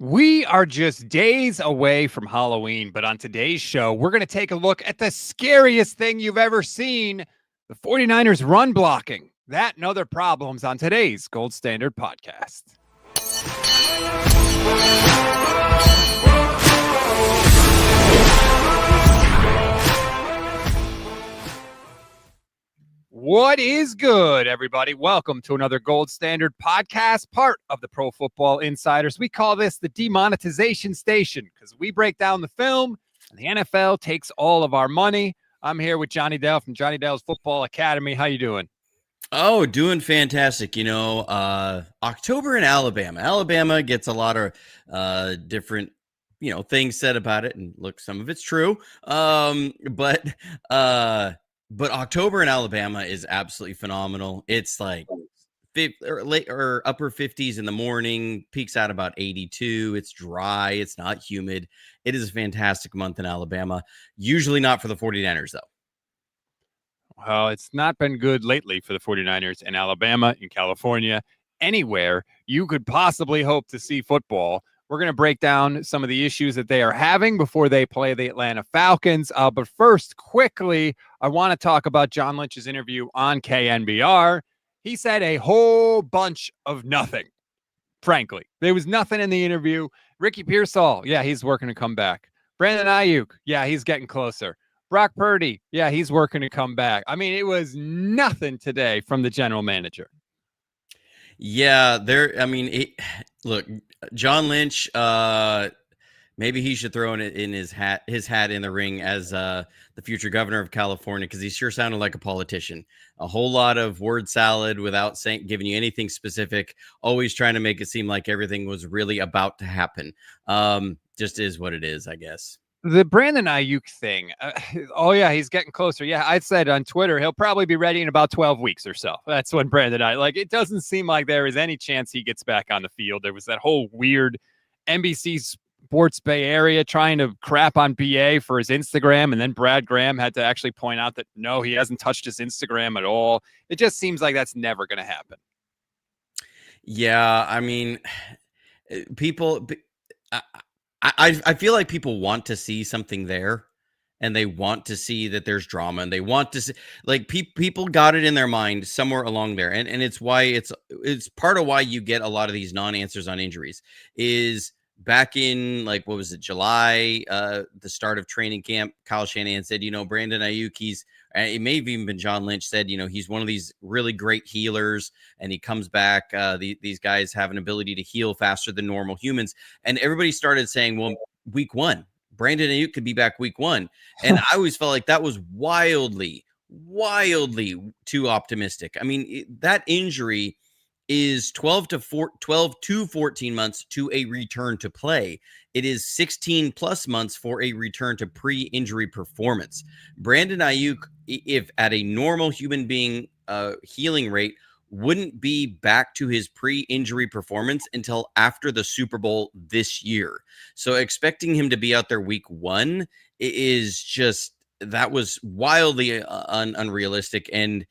We are just days away from Halloween, but on today's show, we're going to take a look at the scariest thing you've ever seen, the 49ers run blocking. That and other problems on today's Gold Standard podcast. What is good, everybody? Welcome to another Gold Standard podcast, part of the Pro Football Insiders. We call this the demonetization station because we break down the film and the NFL takes all of our money. I'm here with Johnny Dell from Johnny Dell's Football Academy. How you doing? Oh, doing fantastic. October in Alabama. Alabama gets a lot of different, things said about it. And look, some of it's true. But October in Alabama is absolutely phenomenal. It's like upper 50s in the morning, peaks out about 82. It's dry. It's not humid. It is a fantastic month in Alabama. Usually not for the 49ers, though. Well, it's not been good lately for the 49ers in Alabama, in California, anywhere you could possibly hope to see football. We're going to break down some of the issues that they are having before they play the Atlanta Falcons. But first, quickly, I want to talk about John Lynch's interview on KNBR. He said a whole bunch of nothing, frankly. There was nothing in the interview. Ricky Pearsall, yeah, he's working to come back. Brandon Ayuk, yeah, he's getting closer. Brock Purdy, yeah, he's working to come back. I mean, it was nothing today from the general manager. Yeah, look, John Lynch, maybe he should throw his hat in the ring as the future governor of California, because he sure sounded like a politician. A whole lot of word salad without giving you anything specific, always trying to make it seem like everything was really about to happen. Just is what it is, I guess. The Brandon Ayuk thing. Oh, yeah, he's getting closer. Yeah, I said on Twitter, he'll probably be ready in about 12 weeks or so. That's when Brandon Ayuk, it doesn't seem like there is any chance he gets back on the field. There was that whole weird NBC Sports Bay Area trying to crap on BA for his Instagram. And then Brad Graham had to actually point out that, no, he hasn't touched his Instagram at all. It just seems like that's never going to happen. Yeah, I mean, people... I feel like people want to see something there, and they want to see that there's drama, and they want to see, like, people got it in their mind somewhere along there. And it's why it's part of why you get a lot of these non-answers on injuries is back in, like, what was it, July, the start of training camp, Kyle Shanahan said, Brandon Ayuk, it may have even been John Lynch said, he's one of these really great healers, and he comes back. These guys have an ability to heal faster than normal humans. And everybody started saying, well, week one, Brandon Ayuk could be back week one. And I always felt like that was wildly too optimistic. I mean, that injury is 12 to 14 months to a return to play. It is 16 plus months for a return to pre-injury performance. Brandon Ayuk, if at a normal human being healing rate, wouldn't be back to his pre-injury performance until after the Super Bowl this year. So expecting him to be out there week one is just, that was wildly unrealistic. And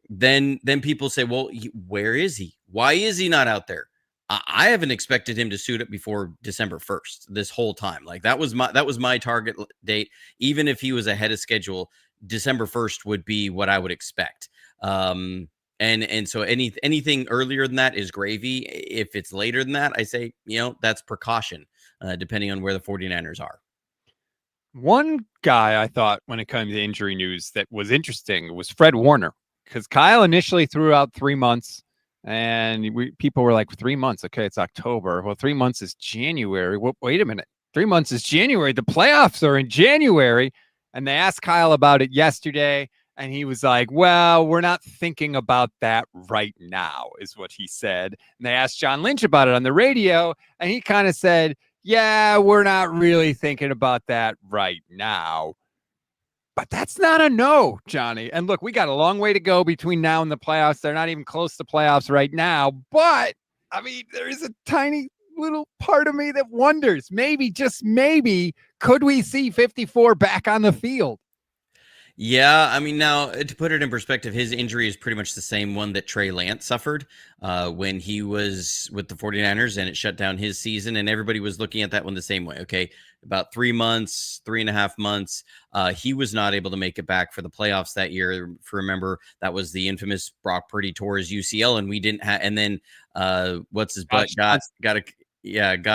then people say, well, where is he? Why is he not out there? I haven't expected him to suit up before December 1st this whole time. Like, that was my target date. Even if he was ahead of schedule, December 1st would be what I would expect. And so anything earlier than that is gravy. If it's later than that, I say, that's precaution, depending on where the 49ers are. One guy I thought when it comes to injury news that was interesting was Fred Warner, because Kyle initially threw out 3 months. And people were like, 3 months. Okay, it's October. Well, 3 months is January. Wait a minute. 3 months is January. The playoffs are in January. And they asked Kyle about it yesterday. And he was like, well, we're not thinking about that right now, is what he said. And they asked John Lynch about it on the radio. And he kind of said, yeah, we're not really thinking about that right now. But that's not a no, Johnny. And look, we got a long way to go between now and the playoffs. They're not even close to playoffs right now. But, I mean, there is a tiny little part of me that wonders, maybe, just maybe, could we see 54 back on the field? Yeah, I mean, now to put it in perspective, his injury is pretty much the same one that Trey Lance suffered when he was with the 49ers, and it shut down his season. And everybody was looking at that one the same way. Okay, about 3 months, 3.5 months. He was not able to make it back for the playoffs that year. If you remember, that was the infamous Brock Purdy tore his UCL, and we didn't have. And then what's his butt got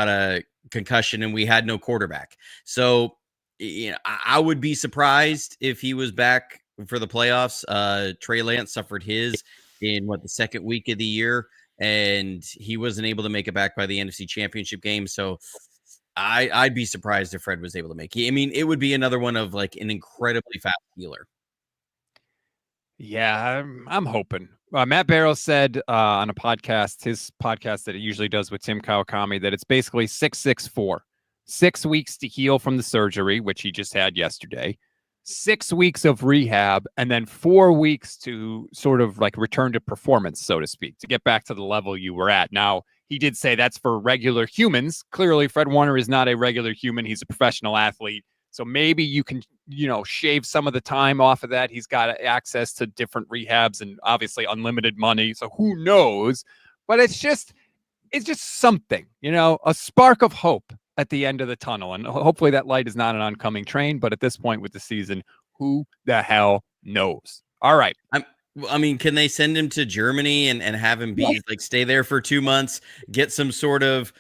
a concussion, and we had no quarterback. So I would be surprised if he was back for the playoffs. Trey Lance suffered his in the second week of the year, and he wasn't able to make it back by the NFC Championship game. So I'd be surprised if Fred was able to make it. I mean, it would be another one of an incredibly fast healer. Yeah, I'm hoping. Matt Barrow said on his podcast that he usually does with Tim Kawakami, that it's basically 664. 6 weeks to heal from the surgery, which he just had yesterday, 6 weeks of rehab, and then 4 weeks to sort of return to performance, so to speak, to get back to the level you were at. Now, he did say that's for regular humans. Clearly, Fred Warner is not a regular human. He's a professional athlete. So maybe you can, shave some of the time off of that. He's got access to different rehabs and obviously unlimited money. So who knows? But it's just something, a spark of hope at the end of the tunnel. And hopefully that light is not an oncoming train. But at this point with the season, who the hell knows? All right. I mean, can they send him to Germany and have him be stay there for 2 months, get some sort of,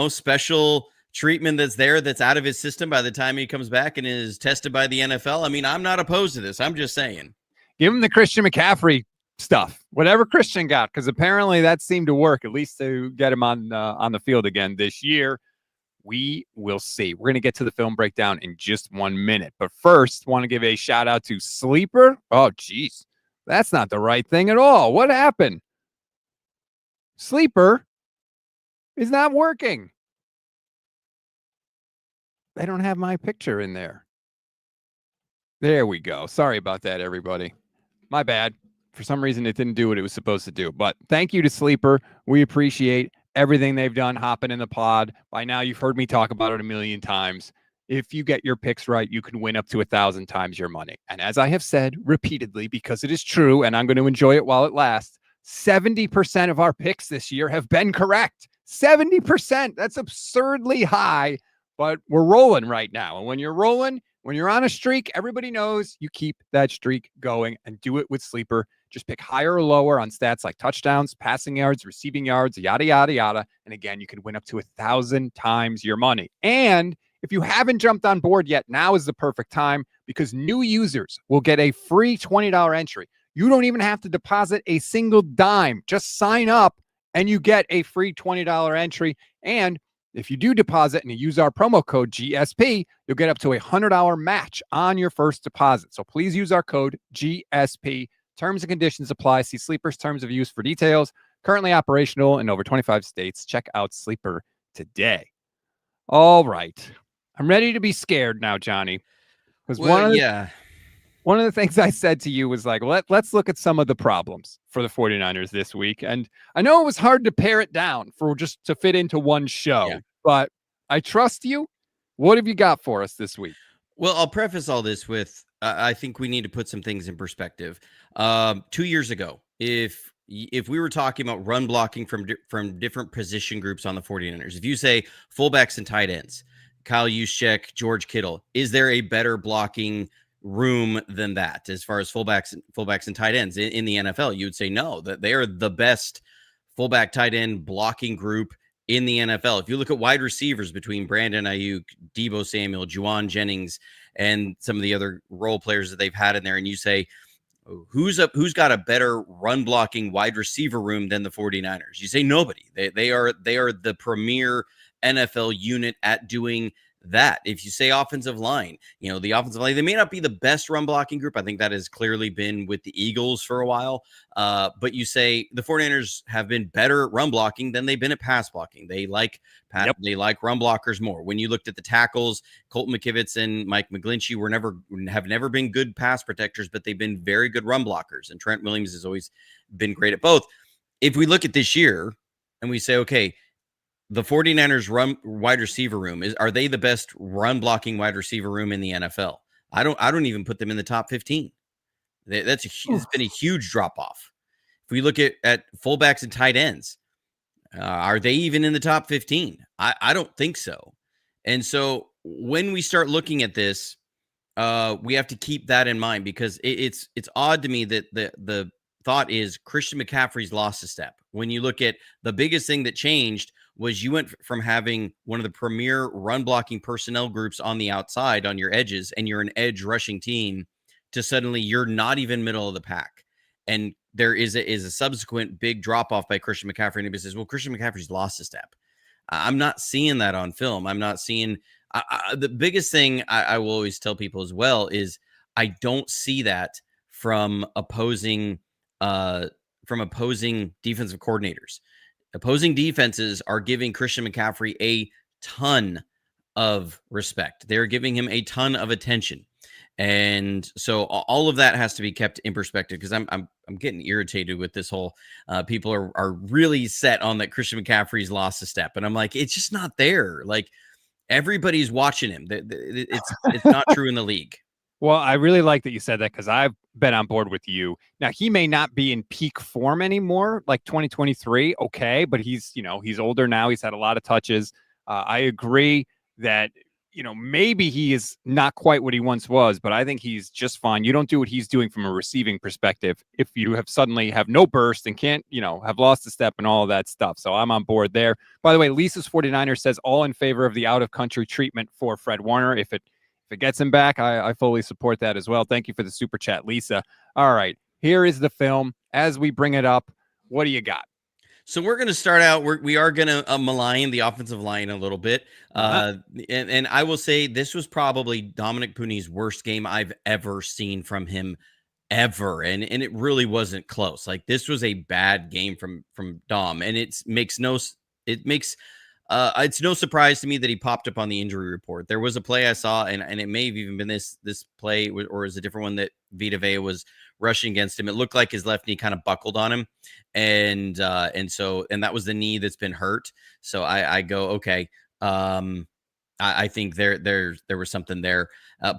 special treatment that's out of his system by the time he comes back and is tested by the NFL? I mean, I'm not opposed to this. I'm just saying. Give him the Christian McCaffrey stuff, whatever Christian got, because apparently that seemed to work, at least to get him on the field again this year. We will see. We're going to get to the film breakdown in just 1 minute. But first, want to give a shout out to Sleeper. Oh, geez. That's not the right thing at all. What happened? Sleeper is not working. They don't have my picture in there. There we go. Sorry about that, everybody. My bad. For some reason, it didn't do what it was supposed to do. But thank you to Sleeper. We appreciate everything they've done hopping in the pod. By now, you've heard me talk about it a million times. If you get your picks right, you can win up to 1,000 times your money. And as I have said repeatedly, because it is true, and I'm going to enjoy it while it lasts, 70% of our picks this year have been correct. 70%. That's absurdly high, but we're rolling right now. And when you're rolling, when you're on a streak, everybody knows you keep that streak going, and do it with Sleeper. Just pick higher or lower on stats like touchdowns, passing yards, receiving yards, yada, yada, yada. And again, you can win up to 1,000 times your money. And if you haven't jumped on board yet, now is the perfect time, because new users will get a free $20 entry. You don't even have to deposit a single dime. Just sign up and you get a free $20 entry. And if you do deposit and you use our promo code GSP, you'll get up to a $100 match on your first deposit. So please use our code GSP. Terms and conditions apply. See Sleeper's terms of use for details. Currently operational in over 25 states. Check out Sleeper today. All right. I'm ready to be scared now, Johnny. Because one of the things I said to you was let's look at some of the problems for the 49ers this week. And I know it was hard to pare it down for just to fit into one show, but I trust you. What have you got for us this week? Well, I'll preface all this with, I think we need to put some things in perspective. 2 years ago, if we were talking about run blocking from different position groups on the 49ers, if you say fullbacks and tight ends, Kyle Juszczyk, George Kittle, is there a better blocking room than that as far as fullbacks and tight ends in the NFL? You would say no, that they are the best fullback tight end blocking group in the NFL. If you look at wide receivers between Brandon Ayuk, Deebo Samuel, Juwan Jennings, and some of the other role players that they've had in there, and you say, who's got a better run blocking wide receiver room than the 49ers? You say nobody. They are the premier NFL unit at doing that. If you say offensive line, the offensive line, they may not be the best run blocking group. I think that has clearly been with the Eagles for a while. But you say the 49ers have been better at run blocking than they've been at pass blocking. They like they like run blockers more. When you looked at the tackles, Colton McKivitz and Mike McGlinchey have never been good pass protectors, but they've been very good run blockers. And Trent Williams has always been great at both. If we look at this year and we say, okay, the 49ers run wide receiver room, are they the best run blocking wide receiver room in the NFL? I don't even put them in the top 15. It's been a huge drop off. If we look at fullbacks and tight ends, are they even in the top 15? I don't think so. And so when we start looking at this, we have to keep that in mind, because it's odd to me that the thought is Christian McCaffrey's lost a step. When you look at the biggest thing that changed was you went from having one of the premier run blocking personnel groups on the outside on your edges, and you're an edge rushing team, to suddenly you're not even middle of the pack. And there is a subsequent big drop off by Christian McCaffrey. And he says, well, Christian McCaffrey's lost a step. I'm not seeing that on film. I'm not seeing the biggest thing I will always tell people as well is I don't see that from opposing defensive coordinators. Opposing defenses are giving Christian McCaffrey a ton of respect. They're giving him a ton of attention. And so all of that has to be kept in perspective, because I'm getting irritated with this whole people are really set on that Christian McCaffrey's lost a step. And I'm like, it's just not there. Like, everybody's watching him. It's not true in the league. Well, I really like that you said that, because I've been on board with you. Now, he may not be in peak form anymore, like 2023. Okay. But he's older now. He's had a lot of touches. I agree that, maybe he is not quite what he once was, but I think he's just fine. You don't do what he's doing from a receiving perspective if you suddenly have no burst and can't, have lost a step and all of that stuff. So I'm on board there. By the way, Lisa's 49er says all in favor of the out-of-country treatment for Fred Warner. If it gets him back, I fully support that as well. Thank you for the super chat, Lisa. All right, here is the film. As we bring it up, what do you got? So we're going to start out. We are going to malign the offensive line a little bit. And I will say this was probably Dominick Puni's worst game I've ever seen from him ever. And it really wasn't close. Like, this was a bad game from Dom. And it's no surprise to me that he popped up on the injury report. There was a play I saw, and it may have even been this play, or is a different one, that Vita Vea was rushing against him. It looked like his left knee kind of buckled on him. And that was the knee that's been hurt. So I go, okay. I think there was something there.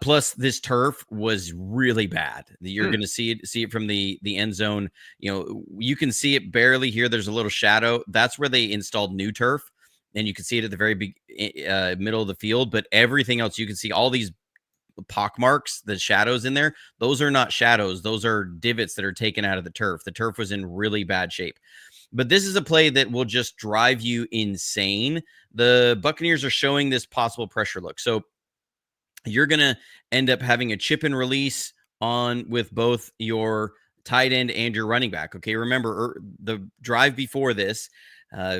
Plus, this turf was really bad. You're going to see it from the end zone. You can see it barely here. There's a little shadow. That's where they installed new turf, and you can see it at the very big middle of the field. But everything else, you can see all these pock marks, the shadows in there. Those are not shadows. Those are divots that are taken out of the turf. The turf was in really bad shape. But this is a play that will just drive you insane. The Buccaneers are showing this possible pressure look. So you're going to end up having a chip and release on with both your tight end and your running back. Okay, remember the drive before this,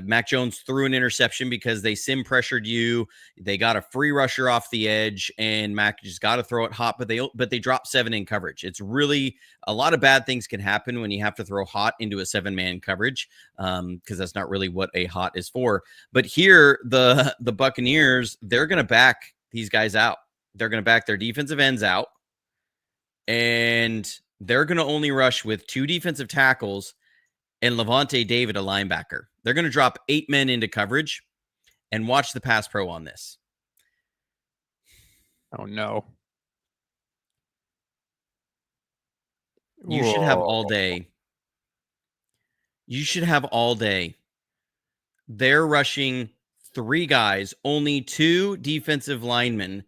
Mac Jones threw an interception because they sim pressured you. They got a free rusher off the edge, and Mac just got to throw it hot, but they dropped 7 in coverage. It's really a lot of bad things can happen when you have to throw hot into a 7-man coverage, because that's not really what a hot is for. But here, the Buccaneers, they're going to back these guys out. They're going to back their defensive ends out, and they're going to only rush with 2 defensive tackles and Levante David, a linebacker. They're going to drop 8 men into coverage, and watch the pass pro on this. Oh, no. You should have all day. You should have all day. They're rushing 3 guys, only 2 defensive linemen,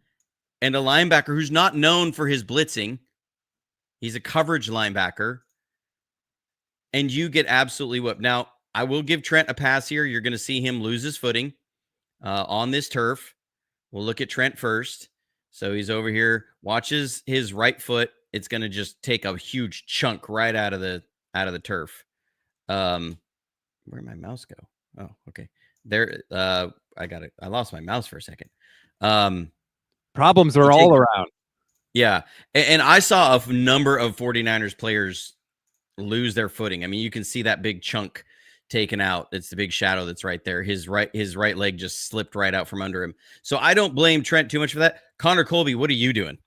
and a linebacker who's not known for his blitzing. He's a coverage linebacker. And you get absolutely whipped. Now, I will give Trent a pass here. You're going to see him lose his footing on this turf. We'll look at Trent first. So he's over here, watches his right foot. It's going to just take a huge chunk right out of the turf. Where'd my mouse go? Oh, okay. There. I got it. I lost my mouse for a second. Problems are all around. Yeah. And I saw a number of 49ers players lose their footing. I mean, you can see that big chunk taken out. It's the big shadow that's right there. His right leg just slipped right out from under him. So I don't blame Trent too much for that. Connor Colby, what are you doing?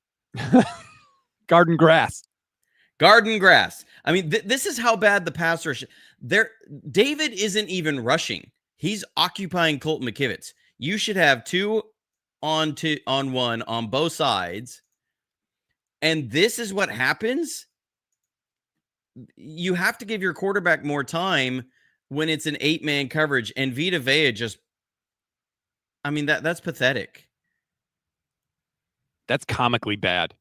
Garden grass. I mean, this is how bad the pass rush. David isn't even rushing. He's occupying Colton McKivitz. You should have 2 on 1 on both sides. And this is what happens. You have to give your quarterback more time when it's an 8-man coverage. And Vita Vea just, I mean, that's pathetic. That's comically bad.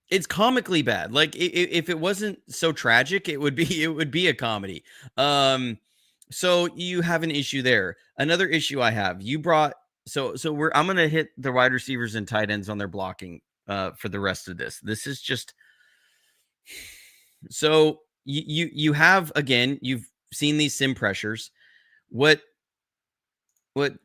It's comically bad. Like if it wasn't so tragic, it would be a comedy. So you have an issue there. Another issue I have, you brought I'm gonna hit the wide receivers and tight ends on their blocking for the rest of this. This is just so you have, again, you've seen these sim pressures. What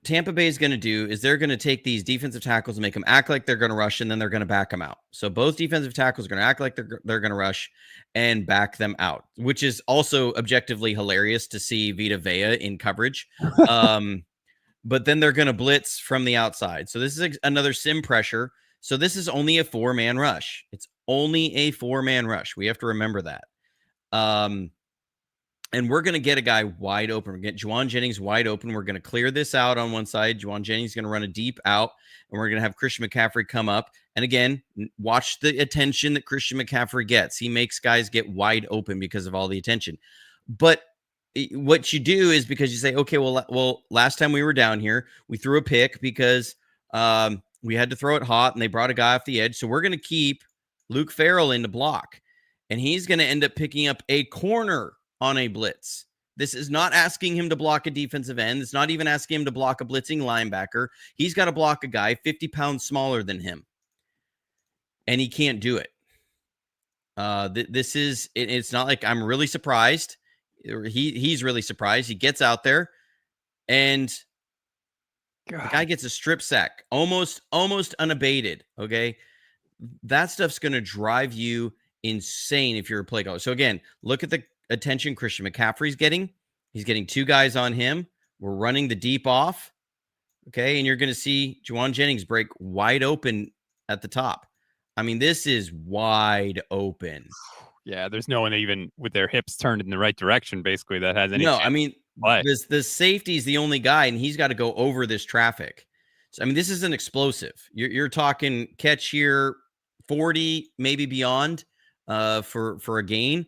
Tampa Bay is going to do is they're going to take these defensive tackles and make them act like they're going to rush, and then they're going to back them out. So both defensive tackles are going to act like they're going to rush and back them out, which is also objectively hilarious to see Vita Vea in coverage. But then they're going to blitz from the outside. So this is another sim pressure. So this is only a 4-man rush. It's only a 4-man rush. We have to remember that. And we're going to get a guy wide open. We're going to get Juwan Jennings wide open. We're going to clear this out on one side. Juwan Jennings is going to run a deep out, and we're going to have Christian McCaffrey come up. And again, watch the attention that Christian McCaffrey gets. He makes guys get wide open because of all the attention. But what you do is, because you say, okay, well, last time we were down here, we threw a pick because we had to throw it hot, and they brought a guy off the edge. So we're going to keep Luke Farrell in to block, and he's going to end up picking up a corner on a blitz. This is not asking him to block a defensive end. It's not even asking him to block a blitzing linebacker. He's got to block a guy 50 pounds smaller than him, and he can't do it. It's not like I'm really surprised. He's really surprised. He gets out there, and the guy gets a strip sack, almost unabated. Okay, that stuff's going to drive you insane if you're a play caller. So again, look at the attention Christian McCaffrey's getting. He's getting 2 guys on him. We're running the deep off. Okay. And you're going to see Juwan Jennings break wide open at the top. I mean, this is wide open. Yeah. There's no one even with their hips turned in the right direction, basically, that has any. No, I mean, the safety is the only guy, and he's got to go over this traffic. So, I mean, this is an explosive. You're talking catch here, 40, maybe beyond for a gain.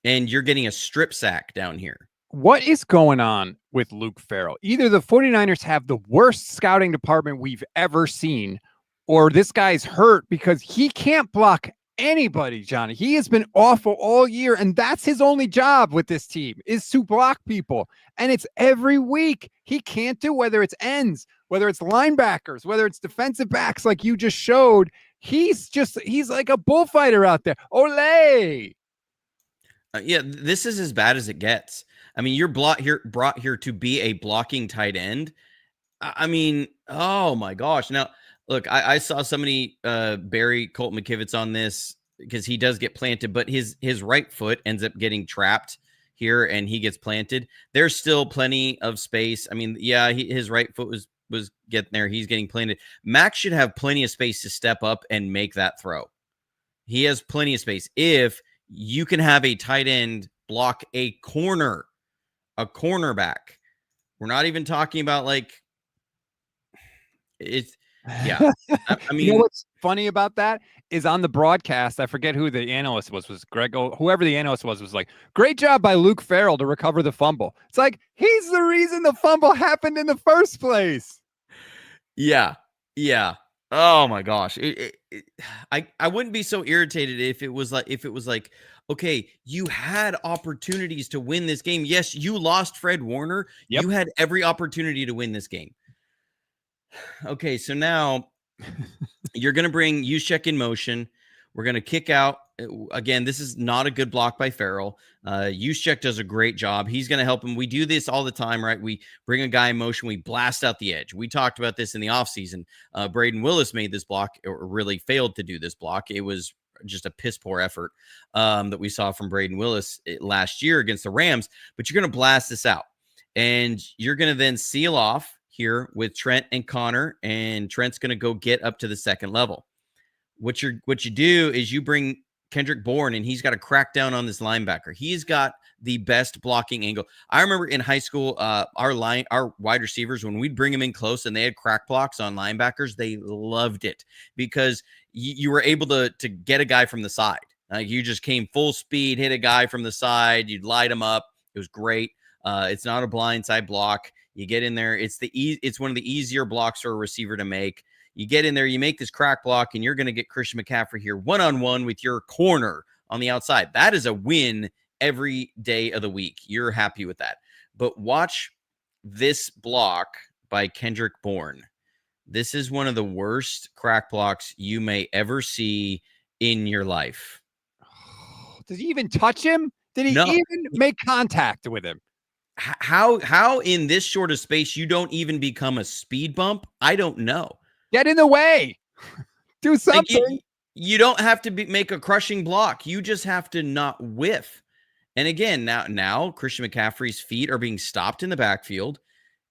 And you're getting a strip sack down here. What is going on with Luke Farrell? Either the 49ers have the worst scouting department we've ever seen, or this guy's hurt because he can't block anybody, Johnny. He has been awful all year, and that's his only job with this team, is to block people. And it's every week. He can't do, whether it's ends, whether it's linebackers, whether it's defensive backs like you just showed. He's like a bullfighter out there. Ole! Yeah, this is as bad as it gets. I mean, you're brought here to be a blocking tight end. I mean, oh my gosh. Now, look, I saw somebody bury Colt McKivitz on this because he does get planted, but his right foot ends up getting trapped here, and he gets planted. There's still plenty of space. I mean, yeah, his right foot was getting there. He's getting planted. Max should have plenty of space to step up and make that throw. He has plenty of space. If you can have a tight end block a cornerback. We're not even talking about like it's. Yeah, I mean, you know what's funny about that is on the broadcast, I forget who the analyst was Greg, whoever the analyst was like, great job by Luke Farrell to recover the fumble. It's like, he's the reason the fumble happened in the first place. Yeah. Oh my gosh. I wouldn't be so irritated if it was like, okay, you had opportunities to win this game. Yes, you lost Fred Warner. Yep. You had every opportunity to win this game. Okay, so now you're going to bring Juszczyk in motion. We're going to kick out. Again, this is not a good block by Farrell. Juszczyk does a great job. He's going to help him. We do this all the time, right? We bring a guy in motion. We blast out the edge. We talked about this in the offseason. Braden Willis made this block, or really failed to do this block. It was just a piss poor effort that we saw from Braden Willis last year against the Rams. But you're going to blast this out. And you're going to then seal off here with Trent and Connor. And Trent's going to go get up to the second level. What you do is you bring Kendrick Bourne, and he's got to crack down on this linebacker. He's got the best blocking angle. I remember in high school, our wide receivers, when we'd bring them in close and they had crack blocks on linebackers, they loved it because you were able to get a guy from the side. Like you just came full speed, hit a guy from the side, you'd light him up. It was great. It's not a blindside block. You get in there. It's one of the easier blocks for a receiver to make. You get in there, you make this crack block, and you're going to get Christian McCaffrey here one-on-one with your corner on the outside. That is a win every day of the week. You're happy with that. But watch this block by Kendrick Bourne. This is one of the worst crack blocks you may ever see in your life. Does he even touch him? Did he even make contact with him? How in this short of space you don't even become a speed bump? I don't know. Get in the way. Do something. Like you don't have to make a crushing block. You just have to not whiff. And again, now Christian McCaffrey's feet are being stopped in the backfield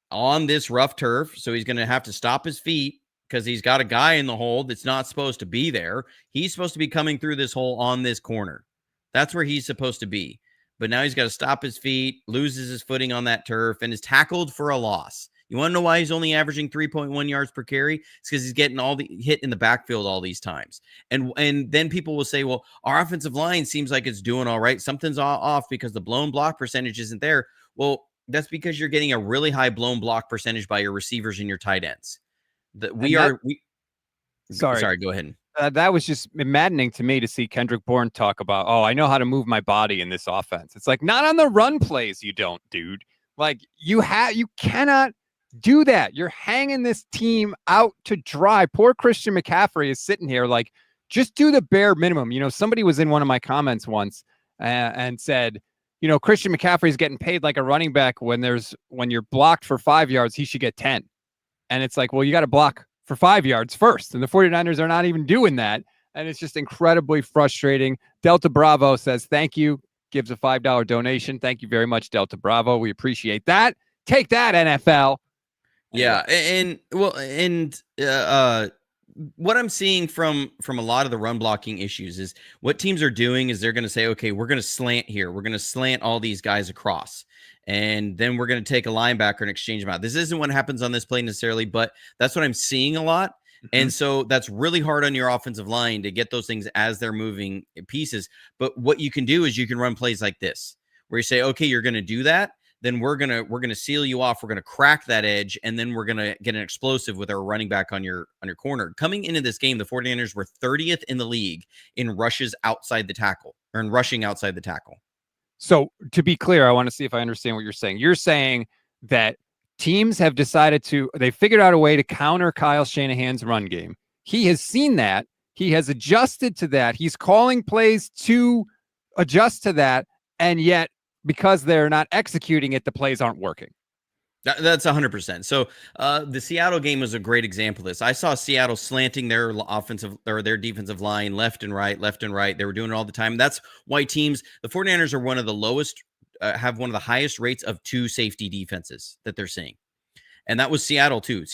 on this rough turf. So he's going to have to stop his feet because he's got a guy in the hole that's not supposed to be there. He's supposed to be coming through this hole on this corner. That's where he's supposed to be. But now he's got to stop his feet, loses his footing on that turf, and is tackled for a loss. You want to know why he's only averaging 3.1 yards per carry? It's because he's getting all the hit in the backfield all these times. And then people will say, well, our offensive line seems like it's doing all right. Something's off because the blown block percentage isn't there. Well, that's because you're getting a really high blown block percentage by your receivers and your tight ends. Sorry, go ahead. That was just maddening to me to see Kendrick Bourne talk about, oh, I know how to move my body in this offense. It's like, not on the run plays, you don't, dude. Like, you cannot do that. You're hanging this team out to dry. Poor Christian McCaffrey is sitting here like, just do the bare minimum. You know, somebody was in one of my comments once and said, you know, Christian McCaffrey is getting paid like a running back when you're blocked for 5 yards, he should get 10. And it's like, well, you got to block for 5 yards first. And the 49ers are not even doing that. And it's just incredibly frustrating. Delta Bravo says, thank you. Gives a $5 donation. Thank you very much, Delta Bravo. We appreciate that. Take that, NFL. Yeah. And what I'm seeing from a lot of the run blocking issues is what teams are doing is they're going to say, okay, we're going to slant here. We're going to slant all these guys across. And then we're going to take a linebacker and exchange them out. This isn't what happens on this play necessarily, but that's what I'm seeing a lot. Mm-hmm. And so that's really hard on your offensive line to get those things as they're moving pieces. But what you can do is you can run plays like this, where you say, okay, you're going to do that. Then we're gonna seal you off. We're gonna crack that edge, and then we're gonna get an explosive with our running back on your corner. Coming into this game, the 49ers were 30th in the league in rushes outside the tackle, or in rushing outside the tackle. So to be clear, I want to see if I understand what you're saying. You're saying that teams have decided they figured out a way to counter Kyle Shanahan's run game. He has seen that. He has adjusted to that. He's calling plays to adjust to that, and yet, because they're not executing it, the plays aren't working. That's 100%. So the Seattle game was a great example of this. I saw Seattle slanting their offensive or their defensive line left and right. They were doing it all the time. That's why the 49ers are one of the lowest, have one of the highest rates of 2 safety defenses that they're seeing. And that was Seattle too.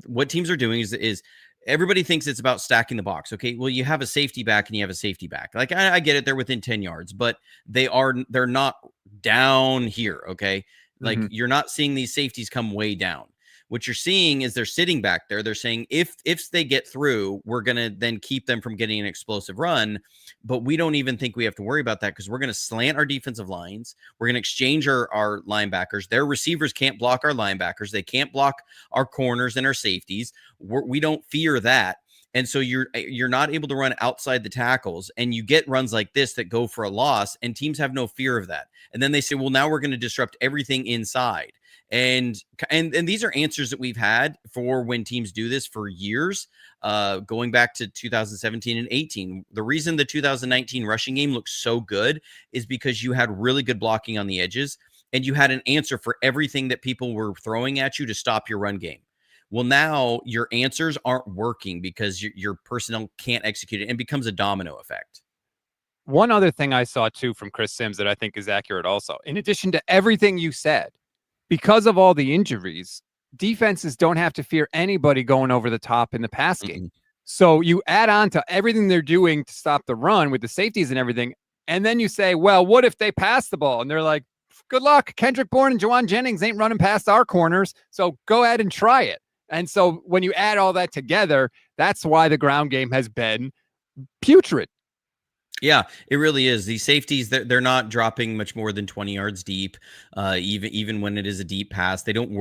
What teams are doing is everybody thinks it's about stacking the box. Okay, well, you have a safety back and you have a safety back. Like I get it, they're within 10 yards, but they're not down here. Okay, like you're not seeing these safeties come way down. What you're seeing is they're sitting back there. They're saying if they get through, we're gonna then keep them from getting an explosive run. But we don't even think we have to worry about that because we're gonna slant our defensive lines. We're gonna exchange our linebackers. Their receivers can't block our linebackers. They can't block our corners and our safeties. We don't fear that. And so you're not able to run outside the tackles, and you get runs like this that go for a loss, and teams have no fear of that. And then they say, well, now we're going to disrupt everything inside. And these are answers that we've had for when teams do this for years, going back to 2017 and 18. The reason the 2019 rushing game looks so good is because you had really good blocking on the edges, and you had an answer for everything that people were throwing at you to stop your run game. Well, now your answers aren't working because your personnel can't execute it, and becomes a domino effect. One other thing I saw too from Chris Sims that I think is accurate also, in addition to everything you said, because of all the injuries, defenses don't have to fear anybody going over the top in the pass game. So you add on to everything they're doing to stop the run with the safeties and everything. And then you say, well, what if they pass the ball? And they're like, good luck. Kendrick Bourne and Jawan Jennings ain't running past our corners. So go ahead and try it. And so when you add all that together, that's why the ground game has been putrid. Yeah, it really is. These safeties, they're not dropping much more than 20 yards deep. Even when it is a deep pass, they don't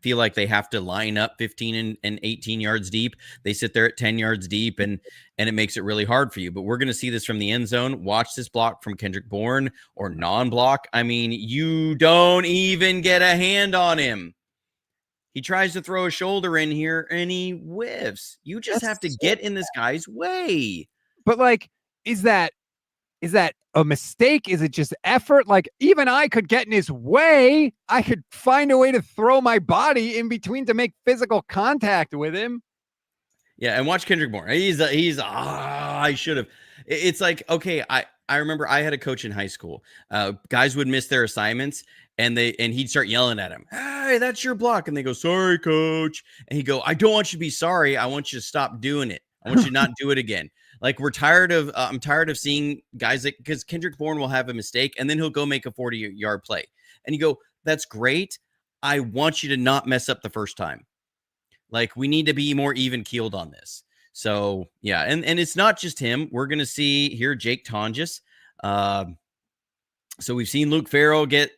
feel like they have to line up 15 and 18 yards deep. They sit there at 10 yards deep, and it makes it really hard for you. But we're going to see this from the end zone. Watch this block from Kendrick Bourne or non-block. I mean, you don't even get a hand on him. He tries to throw a shoulder in here, and he whiffs. You just have to get in this guy's way. But like, is that a mistake? Is it just effort? Like, even I could get in his way. I could find a way to throw my body in between to make physical contact with him. Yeah, and watch Kendrick Bourne. I should have. It's like, okay, I remember I had a coach in high school. Guys would miss their assignments, and he'd start yelling at him, "Hey, that's your block." And they go, "Sorry, coach." And he'd go, "I don't want you to be sorry. I want you to stop doing it. I want you to not do it again." Like, I'm tired of seeing guys because Kendrick Bourne will have a mistake and then he'll go make a 40-yard play. And you go, that's great. I want you to not mess up the first time. Like, we need to be more even keeled on this. So yeah. And it's not just him. We're going to see here, Jake Tonjes. So we've seen Luke Farrell get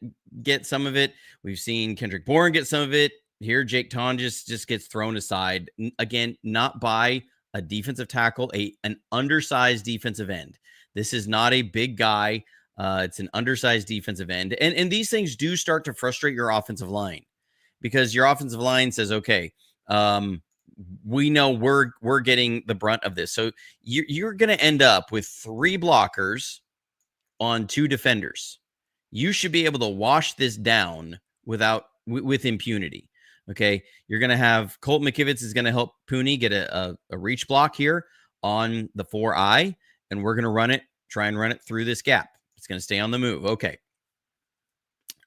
some of it. We've seen Kendrick Bourne get some of it. Here, Jake Tonjes just gets thrown aside again, not by a defensive tackle, an undersized defensive end. This is not a big guy. It's an undersized defensive end. And these things do start to frustrate your offensive line because your offensive line says, okay, we know we're getting the brunt of this. So you're going to end up with 3 blockers on 2 defenders. You should be able to wash this down with impunity. Okay, you're going to have Colt McKivitz is going to help Puni get a reach block here on the 4-eye, and we're going to try and run it through this gap. It's going to stay on the move. Okay.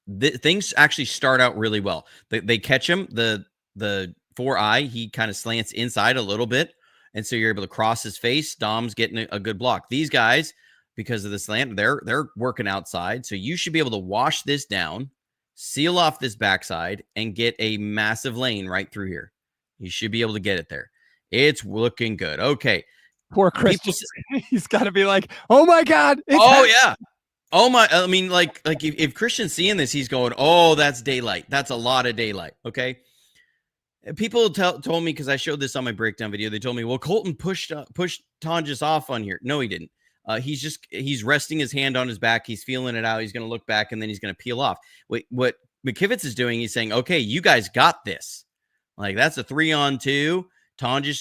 Things actually start out really well. They catch him, the 4-eye, he kind of slants inside a little bit, and so you're able to cross his face. Dom's getting a good block. These guys, because of the slant, they're working outside, so you should be able to wash this down, seal off this backside, and get a massive lane right through here. You should be able to get it there. It's looking good. Okay. Poor Chris. He's got to be like, oh my God. Yeah. Oh my. I mean, like if Christian's seeing this, he's going, oh, that's daylight. That's a lot of daylight. Okay. People told me, because I showed this on my breakdown video, they told me, well, Colton pushed Tonjes off on here. No, he didn't. He's resting his hand on his back. He's feeling it out. He's going to look back, and then he's going to peel off. What McKivitz is doing, he's saying, okay, you guys got this. Like, that's a 3-on-2.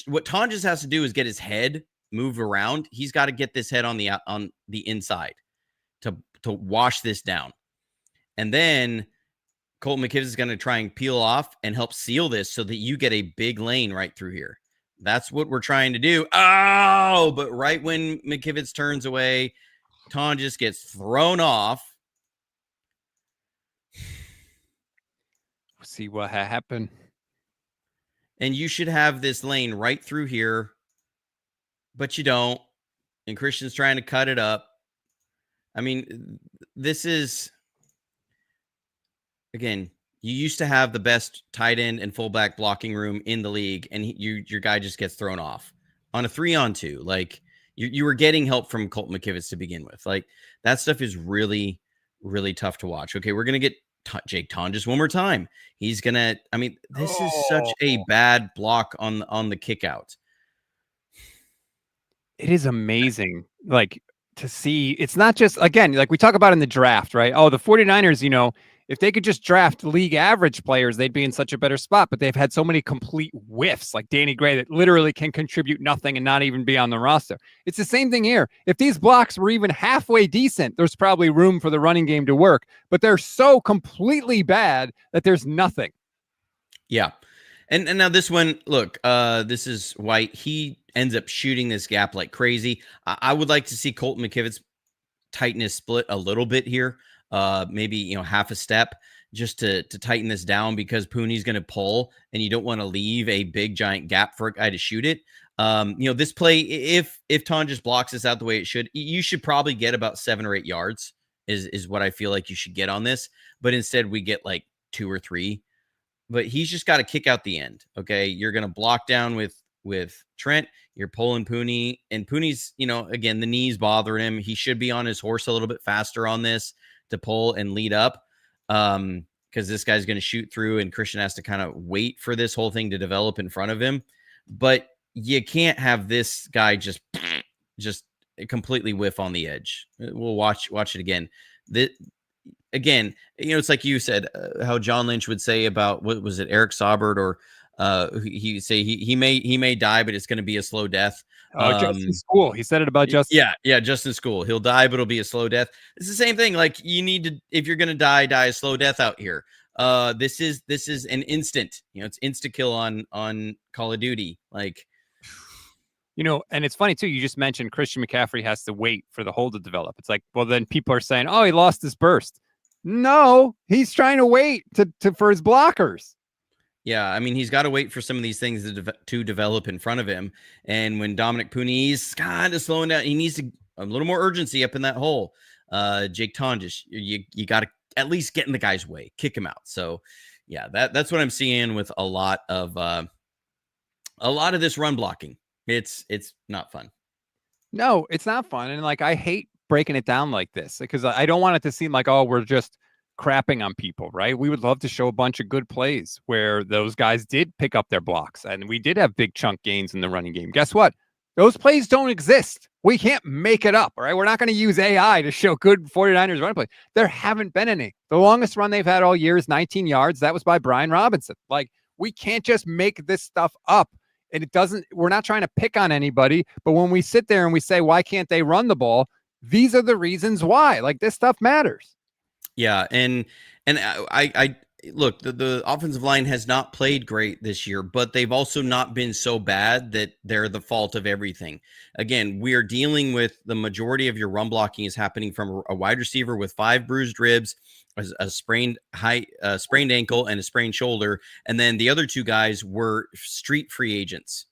What Tonjes has to do is get his head moved around. He's got to get this head on the inside to wash this down. And then Colt McKivitz is going to try and peel off and help seal this so that you get a big lane right through here. That's what we're trying to do. Oh, but right when McKivitz turns away, Tonjes gets thrown off. See what happened. And you should have this lane right through here, but you don't. And Christian's trying to cut it up. I mean, this is, again, you used to have the best tight end and fullback blocking room in the league, and your guy just gets thrown off on a 3-on-2. Like, you were getting help from Colt McKivitz to begin with. Like, that stuff is really, really tough to watch. Okay, we're going to get Jake Tonjes one more time. He's going to, I mean, this is such a bad block on the kick out. It is amazing. Like, to see, it's not just, again, like we talk about in the draft, right? Oh, the 49ers, if they could just draft league average players, they'd be in such a better spot. But they've had so many complete whiffs, like Danny Gray, that literally can contribute nothing and not even be on the roster. It's the same thing here. If these blocks were even halfway decent, there's probably room for the running game to work. But they're so completely bad that there's nothing. Yeah. And now this one, look, this is White. He ends up shooting this gap like crazy. I would like to see Colt McKivitz tighten his split a little bit here. Maybe, half a step just to tighten this down, because Puni's going to pull and you don't want to leave a big giant gap for a guy to shoot it. This play, if Ton just blocks this out the way it should, you should probably get about 7 or 8 yards is what I feel like you should get on this. But instead we get like 2 or 3. But he's just got to kick out the end. Okay. You're going to block down with Trent. You're pulling Puni, and Puni's, again, the knees bothering him. He should be on his horse a little bit faster on this to pull and lead up. Because this guy's going to shoot through, and Christian has to kind of wait for this whole thing to develop in front of him. But you can't have this guy just completely whiff on the edge. We'll watch it again. Again, it's like you said, how John Lynch would say about, what was it, Eric Saubert, or he say he may die, but it's going to be a slow death. Justin School, he said it about Justin. Yeah, Justin School. He'll die, but it'll be a slow death. It's the same thing. Like, you need to, if you're going to die a slow death out here. This is an instant. It's insta kill on Call of Duty. Like, and it's funny too. You just mentioned Christian McCaffrey has to wait for the hole to develop. It's like, well, then people are saying, oh, he lost his burst. No, he's trying to wait for his blockers. Yeah, I mean, he's got to wait for some of these things to develop in front of him. And when Dominick Puni is kind of slowing down, he needs a little more urgency up in that hole. Jake Tondish, you got to at least get in the guy's way, kick him out. So, yeah, that's what I'm seeing with a lot of this run blocking. It's not fun. No, it's not fun, and like, I hate breaking it down like this because I don't want it to seem like, oh, we're just crapping on people, right? We would love to show a bunch of good plays where those guys did pick up their blocks and we did have big chunk gains in the running game. Guess what? Those plays don't exist. We can't make it up, all right? We're not going to use AI to show good 49ers running play. There haven't been any. The longest run they've had all year is 19 yards. That was by Brian Robinson. Like, we can't just make this stuff up. And we're not trying to pick on anybody, but when we sit there and we say, why can't they run the ball? These are the reasons why. Like, this stuff matters. Yeah, and I look, the offensive line has not played great this year, but they've also not been so bad that they're the fault of everything. Again, we are dealing with the majority of your run blocking is happening from a wide receiver with 5 bruised ribs, a sprained ankle, and a sprained shoulder, and then the other 2 guys were street free agents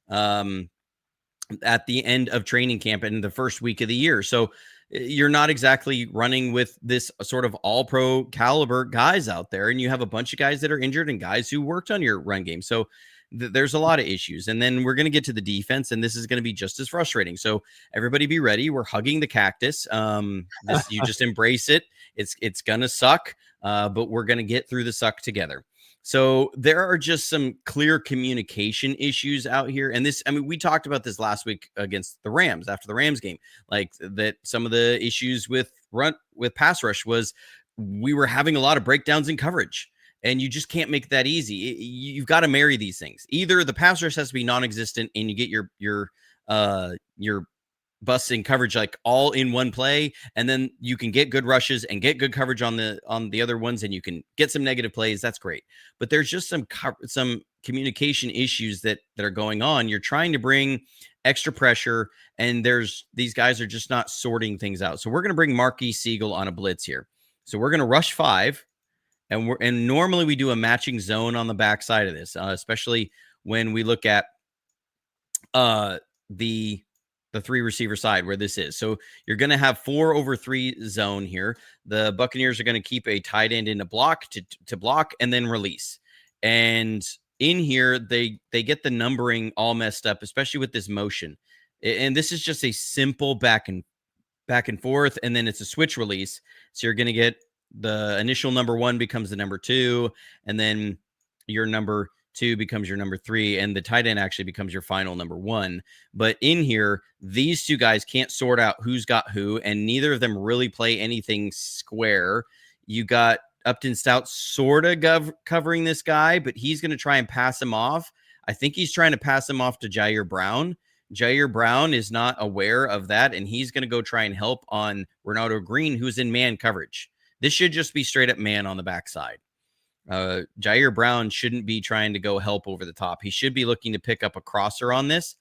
at the end of training camp and in the first week of the year. So you're not exactly running with this sort of all-pro caliber guys out there, and you have a bunch of guys that are injured and guys who worked on your run game. So there's a lot of issues. And then we're going to get to the defense, and this is going to be just as frustrating. So everybody be ready. We're hugging the cactus. You just embrace it. It's going to suck, but we're going to get through the suck together. So there are just some clear communication issues out here. And we talked about this last week against the Rams after the Rams game, like that some of the issues with pass rush was we were having a lot of breakdowns in coverage, and you just can't make that easy. You've got to marry these things. Either the pass rush has to be non-existent and you get your busting coverage like all in one play, and then you can get good rushes and get good coverage on the other ones, and you can get some negative plays. That's great. But there's just some communication issues that are going on. You're trying to bring extra pressure, and these guys are just not sorting things out. So we're going to bring Marquis Siegel on a blitz here. So we're going to rush 5, and normally we do a matching zone on the backside of this, especially when we look at the 3 receiver side where this is. So you're going to have 4/3 zone here. The Buccaneers are going to keep a tight end in a block to block and then release. And in here, they get the numbering all messed up, especially with this motion. And this is just a simple back and forth, and then it's a switch release. So you're going to get the initial number 1 becomes the number 2, and then your number 2 becomes your number 3, and the tight end actually becomes your final number 1. But in here, these 2 guys can't sort out who's got who, and neither of them really play anything square. You got Upton Stout sort of covering this guy, but he's going to try and pass him off. I think he's trying to pass him off to Jair Brown. Jair Brown is not aware of that, and he's going to go try and help on Ronaldo Green, who's in man coverage. This should just be straight up man on the backside. Jair Brown shouldn't be trying to go help over the top. He should be looking to pick up a crosser on this.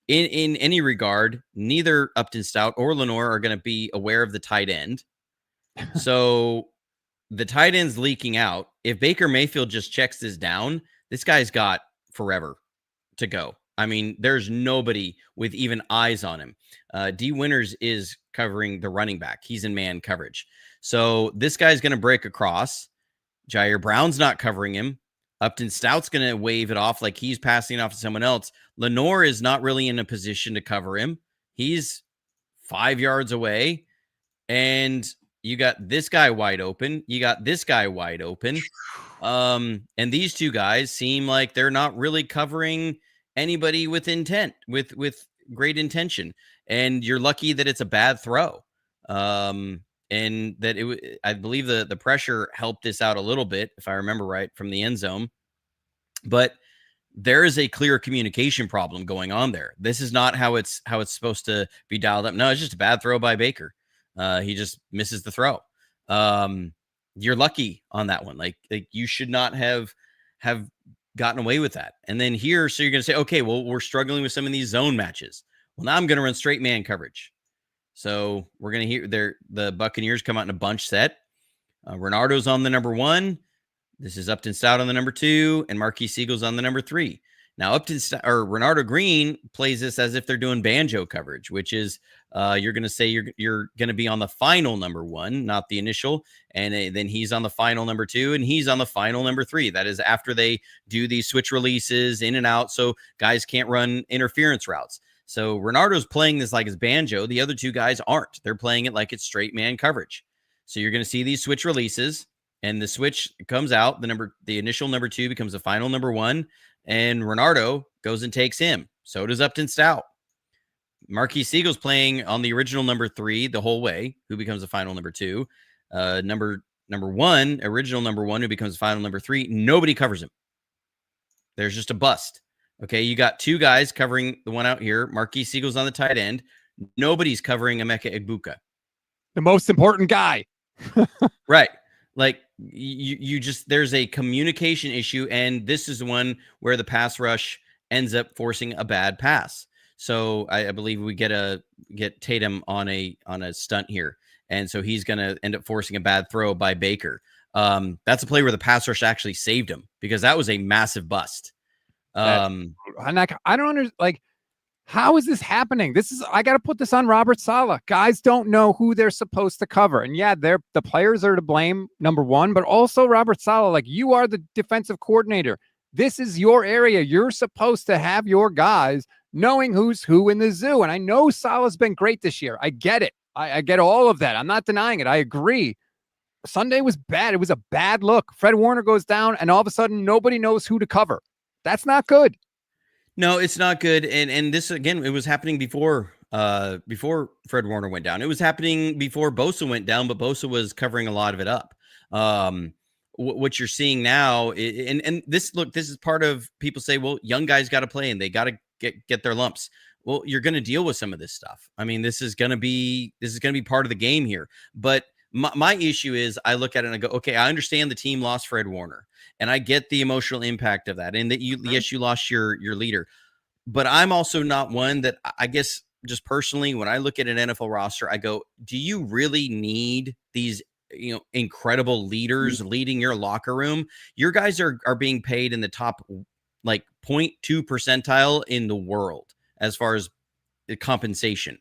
In any regard, neither Upton Stout or Lenore are going to be aware of the tight end. So the tight end's leaking out. If Baker Mayfield just checks this down, this guy's got forever to go. I mean, there's nobody with even eyes on him. D Winters is covering the running back. He's in man coverage. So this guy's going to break across. Jair Brown's not covering him. Upton Stout's going to wave it off like he's passing it off to someone else. Lenore is not really in a position to cover him. He's 5 yards away. And you got this guy wide open. You got this guy wide open. And these two guys seem like they're not really covering anybody with intent, with great intention. And you're lucky that it's a bad throw. And that I believe the pressure helped this out a little bit, if I remember right, from the end zone. But there is a clear communication problem going on there. This is not how it's supposed to be dialed up. No, it's just a bad throw by Baker. He just misses the throw. You're lucky on that one. Like you should not have gotten away with that. And then here, so you're going to say, okay, well, we're struggling with some of these zone matches. Well, now I'm going to run straight man coverage. So we're going to hear the Buccaneers come out in a bunch set. Renardo's on the number 1. This is Upton Stout on the number 2, and Marquis Siegel's on the number 3. Now, Renardo Green plays this as if they're doing banjo coverage, which is you're going to say you're going to be on the final number 1, not the initial, and then he's on the final number 2, and he's on the final number 3. That is after they do these switch releases in and out, so guys can't run interference routes. So Renardo's playing this like it's banjo. The other two guys aren't. They're playing it like it's straight man coverage. So you're going to see these switch releases, and the switch comes out. The initial number 2 becomes the final number 1, and Renardo goes and takes him. So does Upton Stout. Marquis Siegel's playing on the original number 3 the whole way, who becomes the final number 2. Number 1, original number 1, who becomes the final number 3. Nobody covers him. There's just a bust. Okay, you got 2 guys covering the one out here. Marquis Siegel's on the tight end. Nobody's covering Emeka Egbuka. The most important guy. Right. Like you just, there's a communication issue, and this is the one where the pass rush ends up forcing a bad pass. So I believe we get Tatum on a stunt here. And so he's going to end up forcing a bad throw by Baker. That's a play where the pass rush actually saved him, because that was a massive bust. I don't understand. Like, how is this happening? I got to put this on Robert Saleh. Guys don't know who they're supposed to cover. And yeah, the players are to blame, number 1, but also Robert Saleh. Like, you are the defensive coordinator. This is your area. You're supposed to have your guys knowing who's who in the zoo. And I know Saleh's been great this year. I get it. I get all of that. I'm not denying it. I agree. Sunday was bad. It was a bad look. Fred Warner goes down, and all of a sudden nobody knows who to cover. That's not good. No, it's not good. And this, again, it was happening before Fred Warner went down. It was happening before Bosa went down, but Bosa was covering a lot of it up. What you're seeing now, and this is part of, people say, well, young guys got to play and they got to get their lumps. Well, you're going to deal with some of this stuff. I mean, this is going to be part of the game here. But my issue is, I look at it and I go, okay, I understand the team lost Fred Warner, and I get the emotional impact of that, and that you lost your leader. But I'm also not one that, I guess, just personally, when I look at an NFL roster, I go, do you really need these, incredible leaders leading your locker room? Your guys are being paid in the top, like, 0.2 percentile in the world as far as the compensation.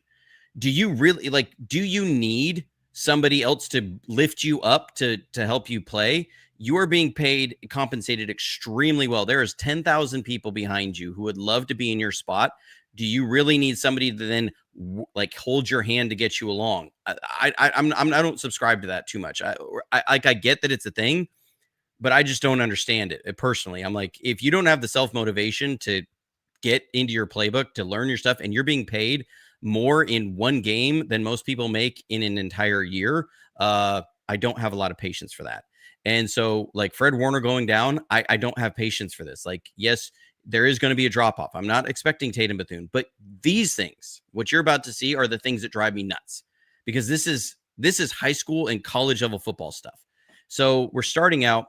Do you really, do you need somebody else to lift you up to help you play? You are being compensated extremely well. There is 10,000 people behind you who would love to be in your spot. Do you really need somebody to then hold your hand to get you along? I don't subscribe to that too much. I get that it's a thing, but I just don't understand it personally. I'm like, if you don't have the self-motivation to get into your playbook, to learn your stuff, and you're being paid more in one game than most people make in an entire year, I don't have a lot of patience for that. And so, Fred Warner going down, I don't have patience for this. Yes, there is going to be a drop off. I'm not expecting Tatum Bethune, but these things, what you're about to see, are the things that drive me nuts, because this is high school and college level football stuff. So we're starting out.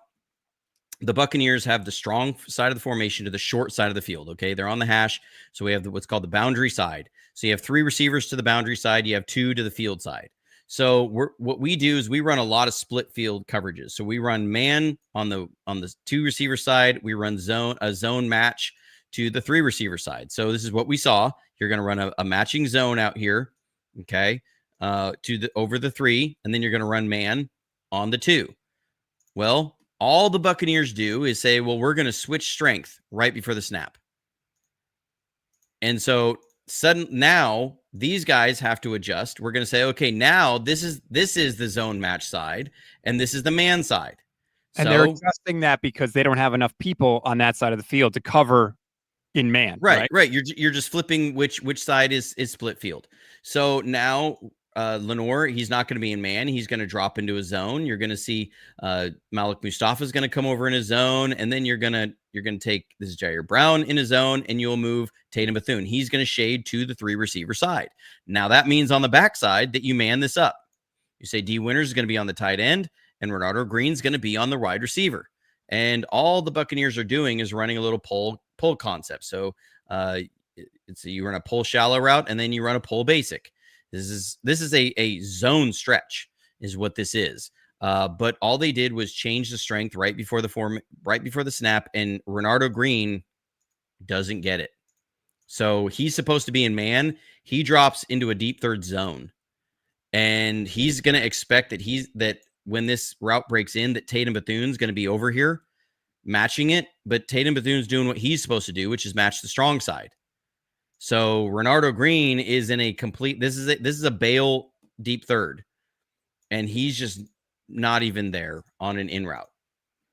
The Buccaneers have the strong side of the formation to the short side of the field. Okay, they're on the hash. So we have what's called the boundary side. So you have 3 receivers to the boundary side. You have 2 to the field side. So what we do is we run a lot of split field coverages. So we run man on the 2 receiver side. We run a zone match to the 3 receiver side. So this is what we saw. You're going to run a matching zone out here, okay, over the 3, and then you're going to run man on the 2. Well, all the Buccaneers do is say, well, we're going to switch strength right before the snap. And so now these guys have to adjust. We're going to say, okay, now this is the zone match side, and this is the man side. And they're adjusting that because they don't have enough people on that side of the field to cover in man. Right. You're just flipping which side is split field. So now Lenore, he's not going to be in man. He's going to drop into a zone. You're going to see Malik Mustafa is going to come over in a zone, and then you're going to take this is Jair Brown in a zone, and you'll move Tatum Bethune. He's going to shade to the 3 receiver side. Now that means on the backside that you man this up. You say D Winters is going to be on the tight end, and Renardo Green's going to be on the wide receiver. And all the Buccaneers are doing is running a little pull concept. So you run a pull shallow route, and then you run a pull basic. This is a zone stretch is what this is. But all they did was change the strength right before the snap, and Renardo Green doesn't get it. So he's supposed to be in man. He drops into a deep third zone, and he's going to expect that when this route breaks in, that Tatum Bethune's going to be over here matching it. But Tatum Bethune's doing what he's supposed to do, which is match the strong side. So Renardo Green is in a complete. This is a bail deep third, and he's just not even there on an in route.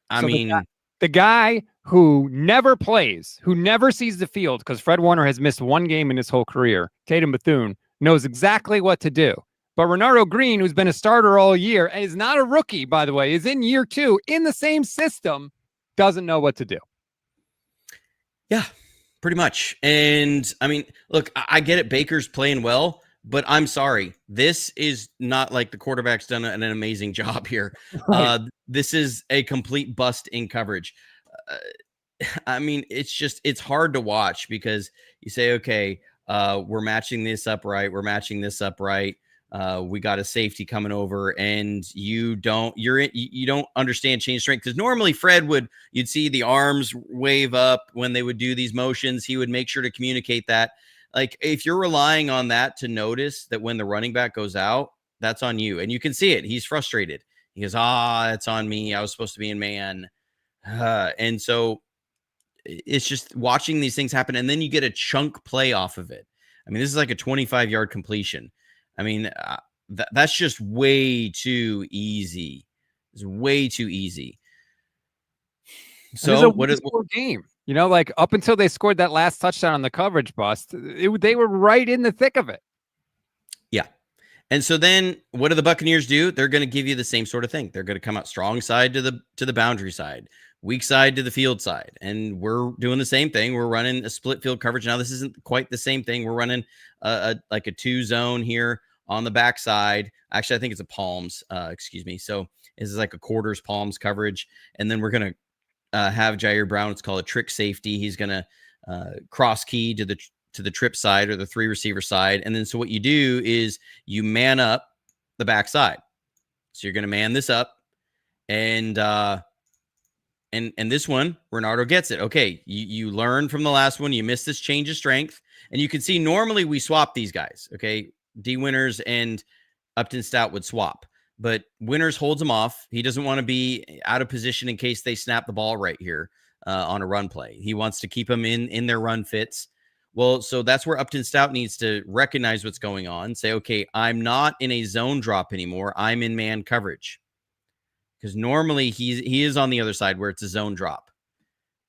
The guy who never plays, who never sees the field, because Fred Warner has missed 1 game in his whole career, Tatum Bethune, knows exactly what to do. But Renardo Green, who's been a starter all year and is not a rookie, by the way, is in year 2 in the same system, doesn't know what to do. Yeah. Pretty much. And I mean, look, I get it. Baker's playing well, but I'm sorry. This is not like the quarterback's done an amazing job here. Right. This is a complete bust in coverage. I mean, it's hard to watch because you say, okay, we're matching this up right. We're matching this up right. We got a safety coming over, and you don't understand change strength, because normally you'd see the arms wave up when they would do these motions. He would make sure to communicate that. Like, if you're relying on that to notice that when the running back goes out, that's on you. And you can see it. He's frustrated. He goes, it's on me. I was supposed to be in man. And so it's just watching these things happen. And then you get a chunk play off of it. I mean, this is like a 25-yard completion. I mean, that's just way too easy. It's way too easy. So what is the game? You know, like up until they scored that last touchdown on the coverage bust, they were right in the thick of it. Yeah. And so then what do the Buccaneers do? They're going to give you the same sort of thing. They're going to come out strong side to the boundary side, weak side to the field side. And we're doing the same thing. We're running a split field coverage. Now, this isn't quite the same thing. We're running like a 2 zone here on the backside. Actually, I think it's a palms. Excuse me. So this is like a quarters palms coverage. And then we're going to have Jair Brown. It's called a trick safety. He's going to cross key to the trip side or the 3 receiver side. And then so what you do is you man up the backside. So you're going to man this up, and this one, Renardo gets it. Okay, you learn from the last one. You missed this change of strength, and you can see normally we swap these guys. Okay, D Winters and Upton Stout would swap, but Winters holds him off. He doesn't want to be out of position in case they snap the ball right here on a run play. He wants to keep them in their run fits. Well, so that's where Upton Stout needs to recognize what's going on. Say, okay, I'm not in a zone drop anymore. I'm in man coverage. Because normally he is on the other side where it's a zone drop.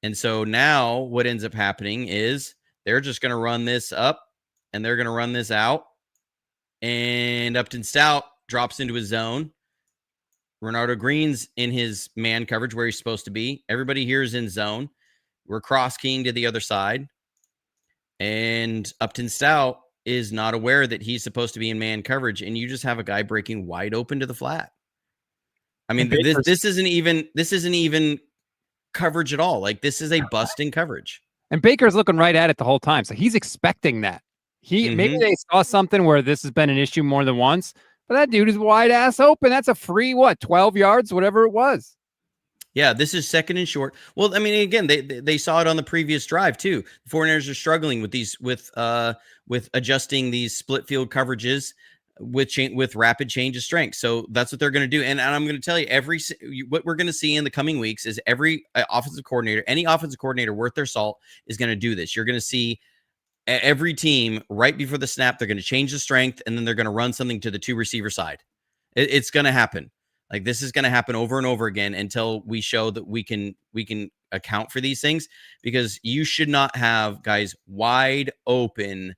And so now what ends up happening is they're just going to run this up, and they're going to run this out. And Upton Stout drops into his zone. Renardo Green's in his man coverage where he's supposed to be. Everybody here is in zone. We're cross keying to the other side. And Upton Stout is not aware that he's supposed to be in man coverage. And you just have a guy breaking wide open to the flat. I mean, this isn't even coverage at all. Like, this is a bust in coverage. And Baker's looking right at it the whole time. So he's expecting that. Maybe they saw something where this has been an issue more than once, but that dude is wide ass open. That's a free, 12 yards, whatever it was. Yeah, this is second and short. Well, I mean, again, they saw it on the previous drive too. The 49ers are struggling with these with adjusting these split field coverages with rapid change of strength. So that's what they're going to do. And I'm going to tell you, what we're going to see in the coming weeks is every offensive coordinator, any offensive coordinator worth their salt, is going to do this. You're going to see every team right before the snap, they're going to change the strength, and then they're going to run something to the two receiver side. It's going to happen. Like, this is going to happen over and over again until we show that we can account for these things, because you should not have guys wide open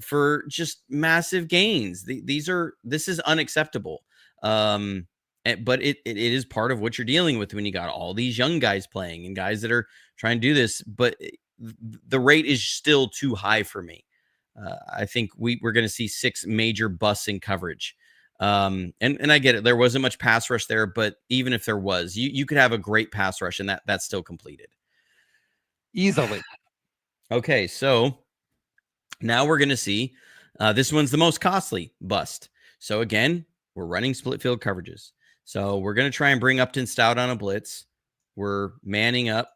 for just massive gains. This is unacceptable. But it is part of what you're dealing with when you got all these young guys playing and guys that are trying to do this, but the rate is still too high for me. I think we're going to see 6 major busts in coverage. And I get it. There wasn't much pass rush there, but even if there was, you could have a great pass rush and that's still completed easily. Okay. So now we're going to see, this one's the most costly bust. So again, we're running split field coverages. So we're going to try and bring Upton Stout on a blitz. We're manning up.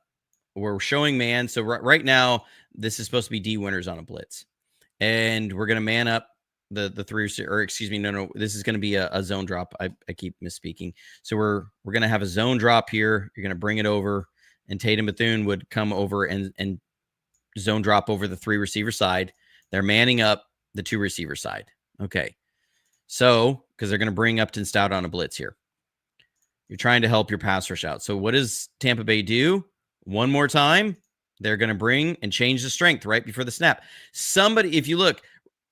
We're showing man. So right now, this is supposed to be D winners on a blitz. And we're going to man up the 3, or excuse me, no, this is going to be a zone drop. I keep misspeaking. So we're going to have a zone drop here. You're going to bring it over, and Tatum Bethune would come over and zone drop over the 3 receiver side. They're manning up the 2 receiver side. Okay. So, because they're going to bring Upton Stout on a blitz here. You're trying to help your pass rush out. So what does Tampa Bay do? One more time, they're going to bring and change the strength right before the snap. Somebody, if you look,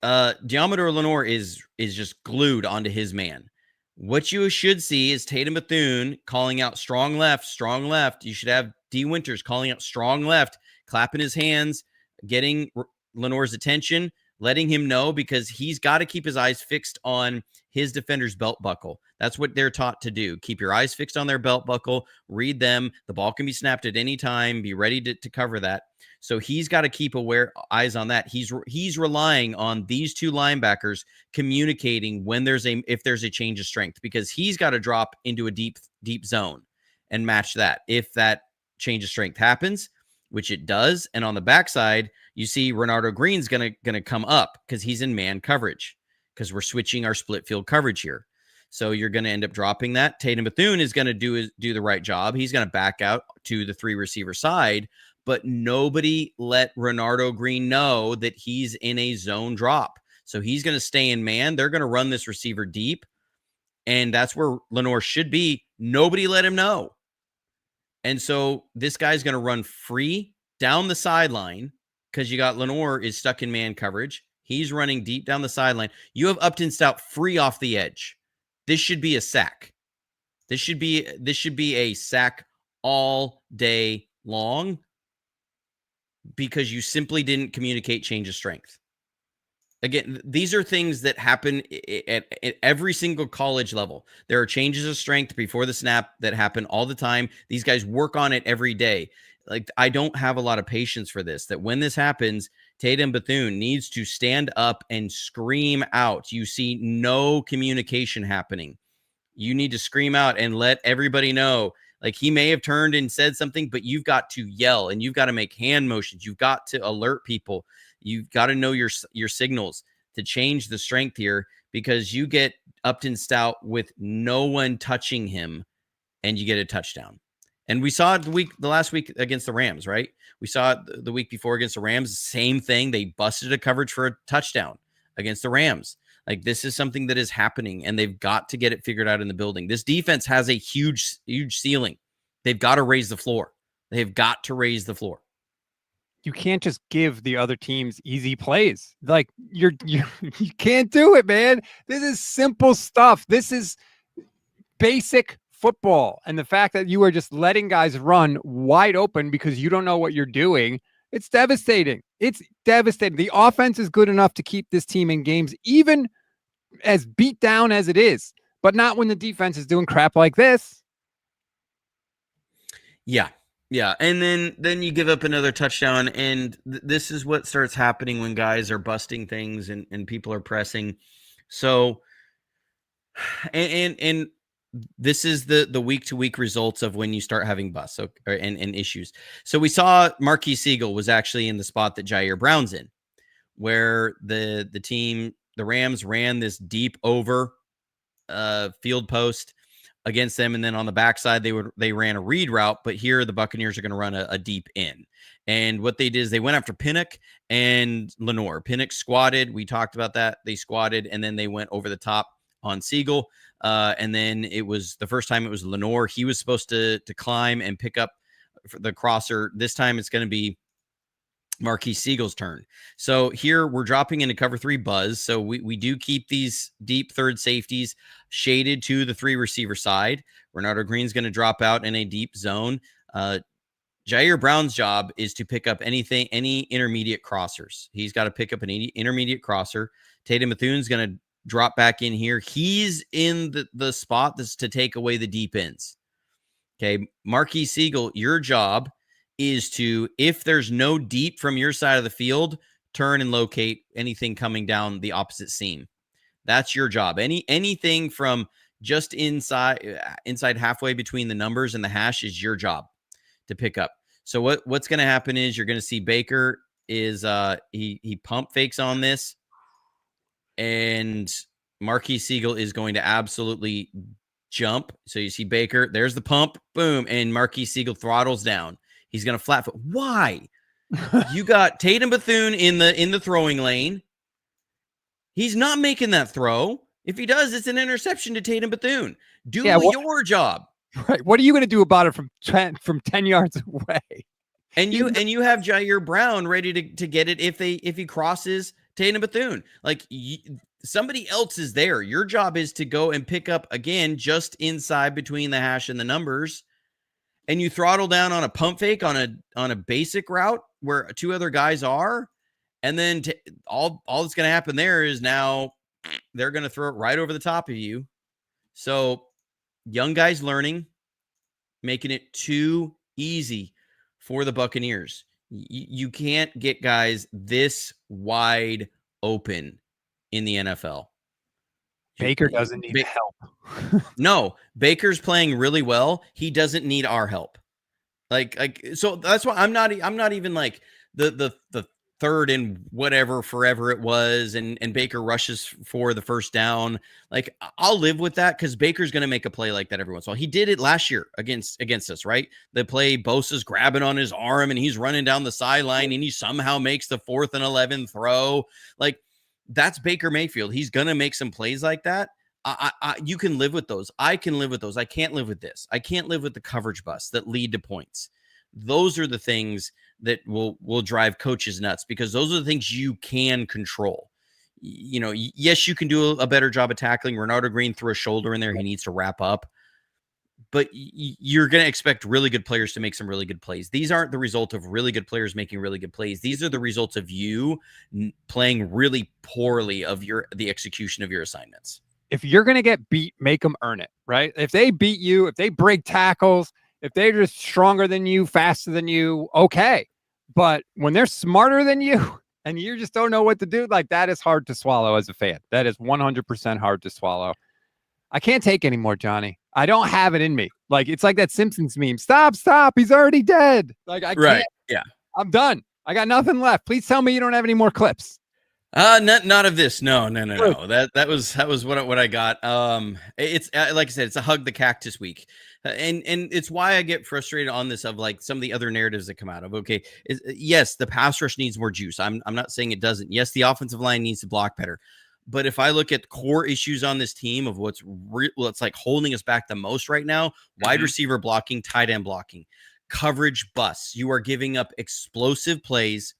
Diamador Lenore is just glued onto his man. What you should see is Tatum Bethune calling out strong left, strong left. You should have D Winters calling out strong left, clapping his hands, getting Lenore's attention, letting him know, because he's got to keep his eyes fixed on his defender's belt buckle. That's what they're taught to do. Keep your eyes fixed on their belt buckle, read them. The ball can be snapped at any time. Be ready to cover that. So he's got to keep eyes on that. He's relying on these 2 linebackers communicating when if there's a change of strength, because he's got to drop into a deep zone and match that. If that change of strength happens, which it does, and on the backside, you see Renardo Green's gonna come up because he's in man coverage, because we're switching our split field coverage here. So you're going to end up dropping that. Tatum Bethune is going to do the right job. He's going to back out to the 3 receiver side, but nobody let Renardo Green know that he's in a zone drop. So he's going to stay in man. They're going to run this receiver deep, and that's where Lenore should be. Nobody let him know. And so this guy's going to run free down the sideline, because you got Lenore is stuck in man coverage. He's running deep down the sideline. You have Upton Stout free off the edge. This should be a sack. This should be a sack all day long, because you simply didn't communicate change of strength. Again, these are things that happen at every single college level. There are changes of strength before the snap that happen all the time. These guys work on it every day. Like, I don't have a lot of patience for this, that when this happens, Tatum Bethune needs to stand up and scream out. You see no communication happening. You need to scream out and let everybody know. Like, he may have turned and said something, but you've got to yell, and you've got to make hand motions. You've got to alert people. You've got to know your signals to change the strength here, because you get Upton Stout with no one touching him, and you get a touchdown. And we saw it the last week against the Rams, right? We saw it the week before against the Rams. Same thing. They busted a coverage for a touchdown against the Rams. Like, this is something that is happening, and they've got to get it figured out in the building. This defense has a huge ceiling. They've got to raise the floor. They've got to raise the floor. You can't just give the other teams easy plays. Like, you can't do it, man. This is simple stuff. This is basic football. And the fact that you are just letting guys run wide open because you don't know what you're doing, it's devastating. It's devastating. The offense is good enough to keep this team in games, even as beat down as it is, but not when the defense is doing crap like this. Yeah. Yeah. And then you give up another touchdown, and this is what starts happening when guys are busting things and people are pressing. So, and this is the week to week results of when you start having busts and issues. So we saw Marquis Siegel was actually in the spot that Jair Brown's in, where the Rams ran this deep over field post against them, and then on the backside they ran a read route, but here the Buccaneers are going to run a deep in. And what they did is they went after Pinnock and Lenore. Pinnock squatted. We talked about that. They squatted, and then they went over the top on Siegel. And then it was the first time it was Lenore. He was supposed to climb and pick up the crosser. This time it's going to be Marquis Siegel's turn. So here we're dropping into cover 3 buzz. So we do keep these deep third safeties shaded to the 3 receiver side. Renardo Green's going to drop out in a deep zone. Jair Brown's job is to pick up any intermediate crossers. He's got to pick up an intermediate crosser. Tatum Bethune's going to drop back in here. He's in the spot that's to take away the deep ends. Okay, Marquis Siegel, your job is to, if there's no deep from your side of the field, turn and locate anything coming down the opposite seam. That's your job. Anything from just inside halfway between the numbers and the hash is your job to pick up. So what's going to happen is you're going to see Baker is he pump fakes on this, and Marquis Siegel is going to absolutely jump. So you see Baker, there's the pump, boom, and Marquis Siegel throttles down. He's going to flat foot. Why? You got Tatum Bethune in the throwing lane. He's not making that throw. If he does, it's an interception to Tatum Bethune. Do your job. Right. What are you going to do about it from 10 yards away? And you have Jair Brown ready to get it if he crosses Tatum Bethune. Like somebody else is there. Your job is to go and pick up again just inside between the hash and the numbers. And you throttle down on a pump fake on a basic route where 2 other guys are, and then all that's going to happen there is now they're going to throw it right over the top of you. So young guys learning, making it too easy for the Buccaneers. You can't get guys this wide open in the NFL. Baker doesn't need help. No, Baker's playing really well. He doesn't need our help. Like so that's why I'm not even like the third and whatever forever it was, and Baker rushes for the first down. Like I'll live with that because Baker's going to make a play like that every once in a while. He did it last year against us, right? The play, Bosa's grabbing on his arm and he's running down the sideline and he somehow makes the 4th and 11 throw. Like that's Baker Mayfield. He's going to make some plays like that. You can live with those. I can live with those. I can't live with this. I can't live with the coverage busts that lead to points. Those are the things that will drive coaches nuts because those are the things you can control. You know, yes, you can do a better job of tackling. Renardo Green threw a shoulder in there. He needs to wrap up. But you're going to expect really good players to make some really good plays. These aren't the result of really good players making really good plays. These are the results of you playing really poorly of the execution of your assignments. If you're going to get beat, make them earn it, right? If they beat you, if they break tackles, if they're just stronger than you, faster than you, okay. But when they're smarter than you and you just don't know what to do, like that is hard to swallow as a fan. That is 100% hard to swallow. I can't take anymore, Johnny. I don't have it in me. Like, it's like that Simpsons meme. Stop. He's already dead. Like, I can't. Yeah. I'm done. I got nothing left. Please tell me you don't have any more clips. Not of this. No. That was what I got. It's like I said, it's a hug the cactus week. And it's why I get frustrated on this of like some of the other narratives that come out of, okay, yes, the pass rush needs more juice. I'm not saying it doesn't. Yes, the offensive line needs to block better. But if I look at core issues on this team of what's like holding us back the most right now, wide receiver blocking, tight end blocking, coverage busts. You are giving up explosive plays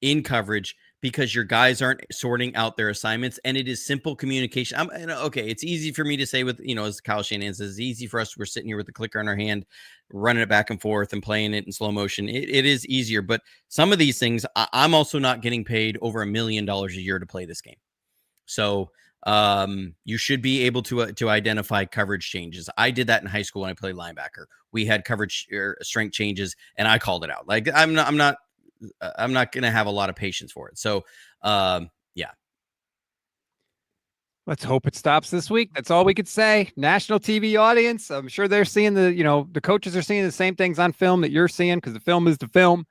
in coverage because your guys aren't sorting out their assignments, and it is simple communication. Okay, it's easy for me to say with, as Kyle Shanahan says, it's easy for us. We're sitting here with the clicker in our hand, running it back and forth and playing it in slow motion. It is easier, but some of these things, I'm also not getting paid over $1 million a year to play this game. So you should be able to identify coverage changes. I did that in high school when I played linebacker. We had coverage strength changes, and I called it out. Like I'm not going to have a lot of patience for it. So, yeah. Let's hope it stops this week. That's all we could say. National TV audience. I'm sure they're seeing the coaches are seeing the same things on film that you're seeing because the film is the film.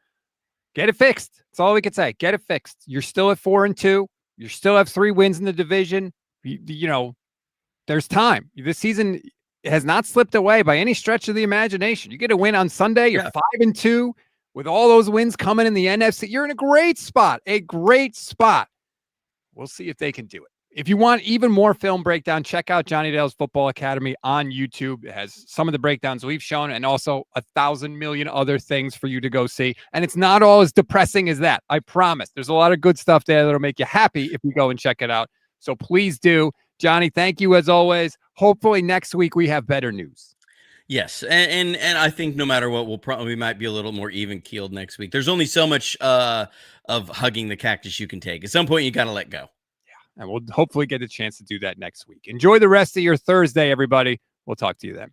Get it fixed. That's all we could say. Get it fixed. You're still at 4-2. You still have 3 wins in the division. There's time. This season has not slipped away by any stretch of the imagination. You get a win on Sunday. You're 5-2 with all those wins coming in the NFC. You're in a great spot. A great spot. We'll see if they can do it. If you want even more film breakdown, check out Johnny Dale's Football Academy on YouTube. It has some of the breakdowns we've shown and also 1,000 million other things for you to go see. And it's not all as depressing as that. I promise. There's a lot of good stuff there that'll make you happy if you go and check it out. So please do. Johnny, thank you as always. Hopefully next week we have better news. Yes, and I think no matter what, we might be a little more even keeled next week. There's only so much of hugging the cactus you can take. At some point, you got to let go. And we'll hopefully get a chance to do that next week. Enjoy the rest of your Thursday, everybody. We'll talk to you then.